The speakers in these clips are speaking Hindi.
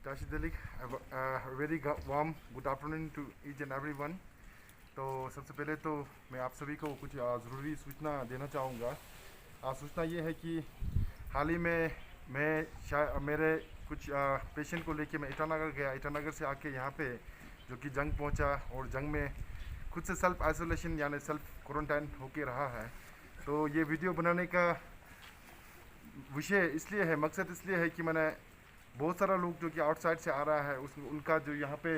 Tashi Delik, a very warm good afternoon to each and everyone. तो सबसे पहले तो मैं आप सभी को कुछ ज़रूरी सूचना देना चाहूँगा। सूचना ये है कि हाल ही में मेरे कुछ पेशेंट को लेके मैं ईटानगर गया। ईटानगर से आके यहाँ पे जो कि जंग पहुँचा और जंग में खुद से सेल्फ आइसोलेशन यानी सेल्फ क्वारंटाइन होके रहा है। तो ये वीडियो बनाने का विषय इसलिए है, मकसद इसलिए है कि मैंने बहुत सारा लोग जो कि आउटसाइड से आ रहा है उनका जो यहाँ पे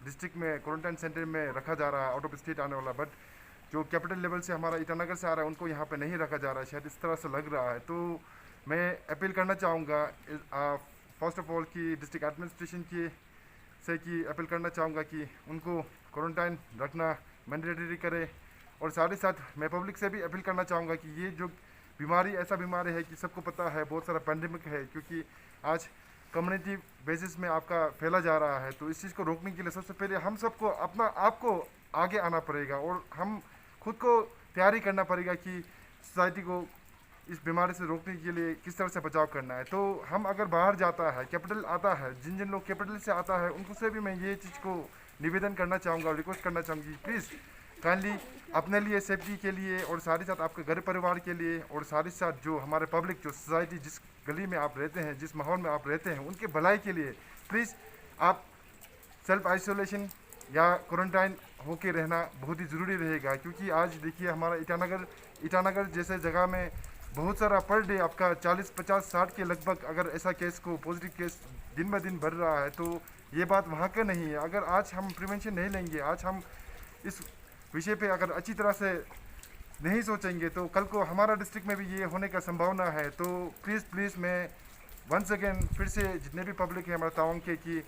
डिस्ट्रिक्ट में क्वारंटाइन सेंटर में रखा जा रहा है, आउट ऑफ स्टेट आने वाला, बट जो कैपिटल लेवल से हमारा ईटानगर से आ रहा है उनको यहाँ पे नहीं रखा जा रहा है, शायद इस तरह से लग रहा है। तो मैं अपील करना चाहूँगा फर्स्ट ऑफ ऑल कि डिस्ट्रिक्ट एडमिनिस्ट्रेशन की से कि अपील करना चाहूँगा कि उनको क्वारंटाइन रखना मैंडेटरी करे। और साथ ही साथ मैं पब्लिक से भी अपील करना चाहूँगा कि ये जो बीमारी ऐसा बीमारी है कि सबको पता है, बहुत सारा पेंडेमिक है, क्योंकि आज कम्युनिटी बेसिस में आपका फैला जा रहा है। तो इस चीज़ को रोकने के लिए सबसे पहले हम सबको अपना आप को आगे आना पड़ेगा और हम खुद को तैयारी करना पड़ेगा कि सोसाइटी को इस बीमारी से रोकने के लिए किस तरह से बचाव करना है। तो हम अगर बाहर जाता है, कैपिटल आता है, जिन जिन लोग कैपिटल से आता है उनको से भी मैं ये चीज़ को निवेदन करना चाहूँगा, रिक्वेस्ट करना चाहूँगी, प्लीज़ काइंडली अपने लिए, सेफ्टी के लिए और साथ ही साथ आपके घर परिवार के लिए और साथ ही साथ जो हमारे पब्लिक, जो सोसाइटी, जिस गली में आप रहते हैं, जिस माहौल में आप रहते हैं, उनके भलाई के लिए प्लीज़ आप सेल्फ आइसोलेशन या क्वारंटाइन होके रहना बहुत ही ज़रूरी रहेगा। क्योंकि आज देखिए हमारा ईटानगर जैसे जगह में बहुत सारा पर डे आपका 40, 50, 60 के लगभग अगर ऐसा केस को पॉजिटिव केस दिन ब दिन बढ़ रहा है। तो ये बात वहाँ का नहीं है। अगर आज हम प्रिवेंशन नहीं लेंगे, आज हम इस विषय पे अगर अच्छी तरह से नहीं सोचेंगे तो कल को हमारा डिस्ट्रिक्ट में भी ये होने का संभावना है। तो प्लीज़ मैं वंस अगेन फिर से जितने भी पब्लिक है हमारे तवांग के कि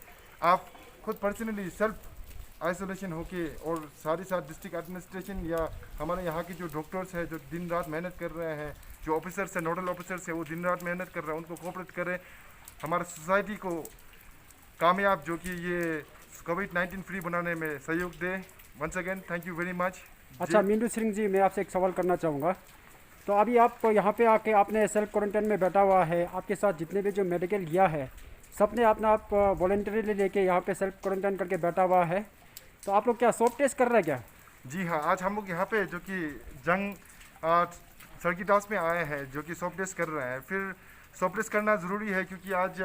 आप खुद पर्सनली सेल्फ आइसोलेशन होके और साथ ही साथ डिस्ट्रिक्ट एडमिनिस्ट्रेशन या हमारे यहाँ के जो डॉक्टर्स हैं जो दिन रात मेहनत कर रहे हैं, जो ऑफिसर्स हैं, नोडल ऑफिसर्स हैं, वो दिन रात मेहनत कर रहे हैं, उनको कोऑपरेट करें, हमारे सोसाइटी को कामयाब जो कि ये कोविड-19 फ्री बनाने में सहयोग दे। Once again thank you very much. अच्छा मिंटू सिंह जी, मैं आपसे एक सवाल करना चाहूँगा। तो अभी आप यहाँ पे आके आपने सेल्फ क्वारंटाइन में बैठा हुआ है, आपके साथ जितने भी जो मेडिकल लिया है सब ने अपना आप वॉलंटरीली लेके यहाँ पे सेल्फ क्वारंटाइन करके बैठा हुआ है। तो आप लोग क्या स्वैब टेस्ट कर रहे हैं क्या? जी हाँ, आज हम लोग यहाँ पे जो कि जंग सर्किट हाउस में आए हैं जो कि स्वैब टेस्ट कर रहे हैं। फिर स्वैब टेस्ट करना ज़रूरी है क्योंकि आज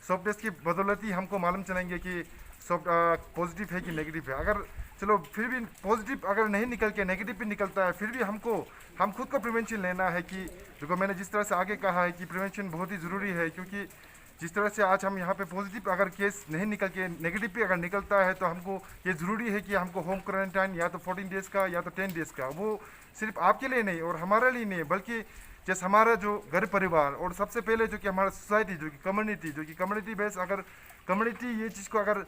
स्वैब टेस्ट की बदौलत ही हमको मालूम चलेंगे कि स्वैब पॉजिटिव है कि नेगेटिव है। अगर चलो फिर भी पॉजिटिव अगर नहीं निकल के नेगेटिव भी निकलता है, फिर भी हम खुद को प्रिवेंशन लेना है कि देखो मैंने जिस तरह से आगे कहा है कि प्रिवेंशन बहुत ही ज़रूरी है। क्योंकि जिस तरह से आज हम यहाँ पे पॉजिटिव अगर केस नहीं निकल के नेगेटिव भी अगर निकलता है तो हमको ये ज़रूरी है कि हमको होम क्वारंटाइन या तो 14 डेज़ का या तो 10 डेज़ का, वो सिर्फ आपके लिए नहीं और हमारे लिए नहीं, बल्कि जैसे हमारा जो घर परिवार और सबसे पहले जो कि हमारा सोसाइटी जो कि कम्युनिटी बेस, अगर कम्युनिटी ये चीज़ को अगर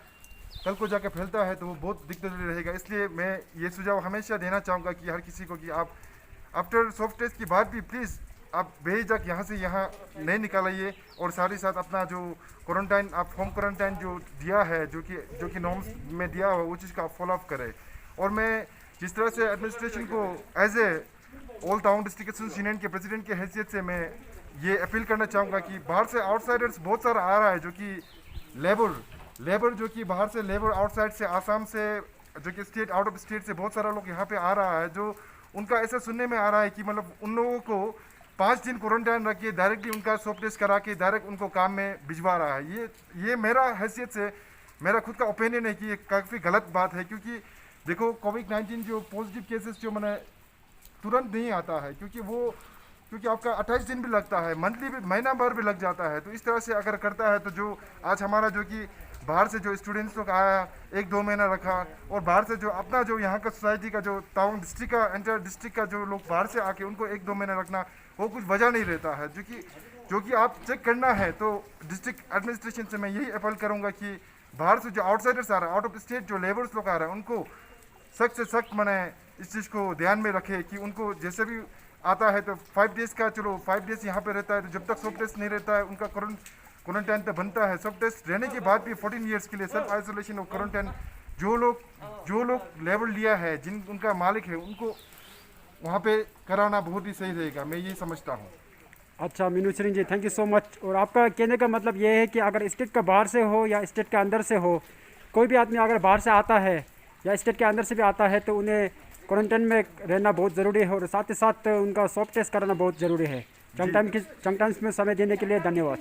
कल को जाकर फैलता है तो वो बहुत दिक्कत रहेगा। इसलिए मैं ये सुझाव हमेशा देना चाहूँगा कि हर किसी को कि आप आफ्टर सॉफ्ट टेस्ट की बाद भी प्लीज़ आप बेझिझक यहाँ से यहाँ नहीं निकालिए और साथ ही साथ अपना जो क्वारंटाइन आप होम क्वारंटाइन जो दिया है, जो कि नॉर्म्स में दिया हुआ, वो चीज़ का आप फॉलो अप करें। और मैं जिस तरह से एडमिनिस्ट्रेशन को as a all town district union के प्रेसिडेंट की हैसियत से मैं ये अपील करना चाहूँगा कि बाहर से आउटसाइडर्स बहुत सारा आ रहा है, जो कि लेबर जो कि बाहर से लेबर आउटसाइड से, आसाम से, जो कि स्टेट आउट ऑफ स्टेट से बहुत सारा लोग यहाँ पे आ रहा है, जो उनका ऐसा सुनने में आ रहा है कि मतलब उन लोगों को 5 दिन क्वारंटाइन रख के डायरेक्टली उनका स्वैब टेस्ट करा के डायरेक्ट उनको काम में भिजवा रहा है। ये मेरा हैसियत से मेरा खुद का ओपिनियन है कि ये काफ़ी गलत बात है। क्योंकि देखो कोविड-19 जो पॉजिटिव केसेस जो मैंने तुरंत नहीं आता है, क्योंकि आपका 28 दिन भी लगता है, मंथली भी, महीना भर भी लग जाता है। तो इस तरह से अगर करता है तो जो आज हमारा जो कि बाहर से जो स्टूडेंट्स लोग आया 1-2 महीना रखा और बाहर से जो अपना जो यहाँ का सोसाइटी का जो टाउन डिस्ट्रिक्ट का एंटर डिस्ट्रिक्ट का जो लोग बाहर से आके उनको 1-2 महीना रखना, वो कुछ वजह नहीं रहता है। जो कि आप चेक करना है तो डिस्ट्रिक्ट एडमिनिस्ट्रेशन से मैं यही अपील करूँगा कि बाहर से जो आउटसाइडर्स आ रहा है, आउट ऑफ स्टेट जो लेबर्स लोग आ रहे हैं, उनको सख्त से सख्त मैंने इस चीज़ को ध्यान में रखे कि उनको जैसे भी आता है तो 5 डेज़ का, चलो 5 डेज़ यहाँ पे रहता है, तो जब तक स्वैब टेस्ट नहीं रहता है उनका क्वारंटाइन तो बनता है। स्वैब टेस्ट रहने के बाद भी 14 ईयर्स के लिए सेल्फ आइसोलेशन और क्वारंटाइन जो लोग लेवल लिया है, जिन उनका मालिक है, उनको वहाँ पे कराना बहुत ही सही रहेगा, मैं यही समझता हूँ। अच्छा Meenu Singh ji, thank you so much. और आपका कहने का मतलब ये है कि अगर स्टेट का बाहर से हो या स्टेट के अंदर से हो, कोई भी आदमी अगर बाहर से आता है या स्टेट के अंदर से भी आता है तो उन्हें क्वारंटाइन में रहना बहुत ज़रूरी है और साथ ही साथ उनका स्वैब टेस्ट कराना बहुत ज़रूरी है। चंग टाइम्स में समय देने के लिए धन्यवाद।